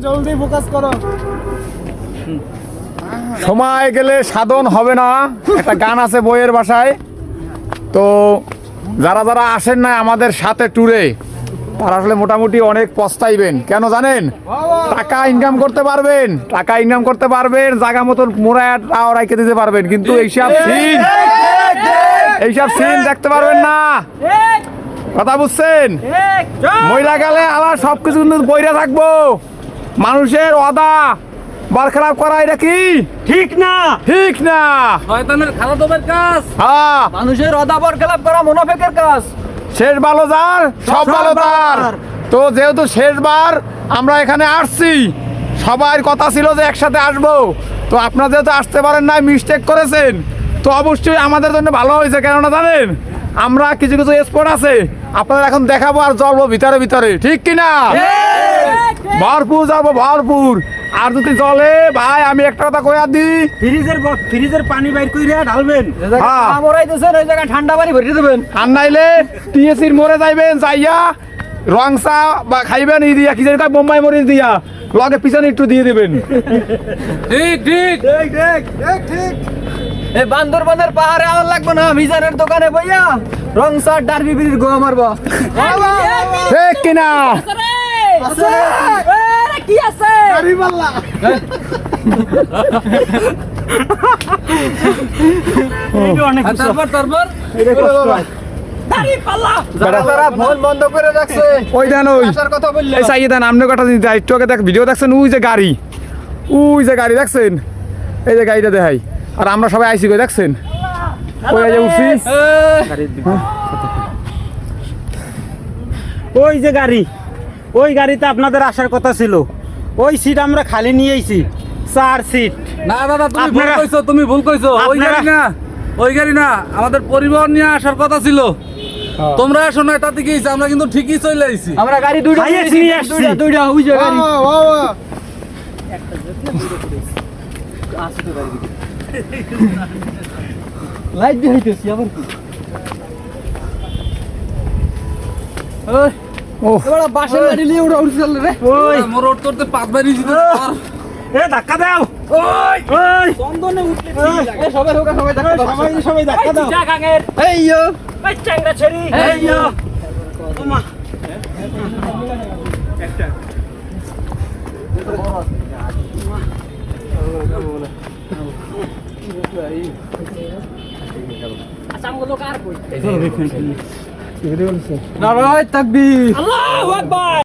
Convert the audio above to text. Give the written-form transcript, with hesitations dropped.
জলদি ফোকাস করো। সময় গেলে সাধন হবে না, একটা গান আছে বইয়ের ভাষায়। তো যারা যারা আসেন না আমাদের সাথে ট্যুরে, তারা আসলে মোটামুটি অনেক পস্তাইবেন। কেন জানেন? টাকা ইনকাম করতে পারবেন, টাকা ইনকাম করতে পারবেন, জায়গা মতন মোড়ায় রাইখে দিতে পারবেন, কিন্তু এইসব সিন দেখতে পারবেন না। কথা বুঝছেন? মহিলা গেলে আবার সবকিছু কিন্তু বইরা থাকবো। মানুষের ওয়াদা বরখেলাপ করা এটা কি ঠিক না? ঠিক না, শয়তানের খালাতোবের কাজ। হ্যাঁ, মানুষের ওয়াদা বরখেলাপ করা মুনাফিকের কাজ। শেষ ভালো যার সব ভালো তার। তো যেহেতু শেষবার আমরা এখানে আসছি, সবার কথা ছিল যে একসাথে আসবো, তো আপনারা যেহেতু আসতে পারেন না, মিস্টেক করেছেন, তো অবশ্যই আমাদের জন্য ভালো হয়েছে। কেননা জানেন, আমরা কিছু কিছু স্পট আছে আপনাদের এখন দেখাবো আর জ্বলবো ভিতরে ভিতরে, ঠিক কিনা? ভরপুর যাবো, ভরপুর। আর যদি জলে ভাই আমি একটা কথা কইয়া দিই, ফ্রিজের পানি বাইর কইরা ঢালবেন। আমরাইতেছেন ওই জায়গায় ঠান্ডা পানি ভরে দেবেন। আর নাইলে টিএসির মোড়ে যাইবেন, যাইয়া রং চা বা খাইবেন ই দিয়া, কি জানি কয়, বোম্বাই মরিচ দিয়া লগে পিছনে একটু দিয়ে দেবেন। ঠিক ঠিক ঠিক। এই বান্দরবানের পাহাড়ে আমার লাগবে না, মিজানের দোকানে বইয়া রং সার ডারবি বিড়ির গোয়া মারবো। ঠিক কিনা? কি আছে? তারপর বন্ধ করে রাখছে। ওই দেন, ওই কথা বললে এই চাইয়ে দেন, আপনি কথা দিন। একটু আগে দেখ ভিডিও দেখছেন, ওই যে গাড়ি, ওই যে গাড়ি দেখছেন, এই যে গাড়িটা দেখাই। আর আমরা সবাই আইসি কই দেখছেন, ওই যে উঠছি। ওই যে গাড়ি, ওই গাড়িতে আপনাদের আসার কথা ছিল। ওই সিট আমরা খালি নিয়ে আইছি, 4 সিট। না দাদা, তুমি ভুল কইছো, তুমি ভুল কইছো। ওই গাড়ি না, ওই গাড়ি না, আমাদের পরিবহন নিয়ে আসার কথা ছিল। তোমরা আসো না, তাতে কি হইছে? আমরা কিন্তু ঠিকই চলে আইছি। আমরা গাড়ি দুইটা নিয়ে আসছি, দুইটা ওই যে গাড়ি। লাইট দিয়ে হইতেছি আবার কি? ওই ও এবারে বাসের গাড়ি নিয়ে ওরা উঠছিল রে। ওই মোর ওর তোরতে পাত বাড়ি দিতে। এ ধাক্কা দাও। ওই ওই চন্দনে উঠলে ঠিক লাগে। সবাই হোক, সবাই ধাক্কা দাও। সবাই ধাক্কা দাও। জাগাঙের এই ইয়ো, ওই চ্যাংড়া ছেড়ি, এই ইয়ো। ওমা নারায়ে তাকবীর, আল্লাহু আকবার।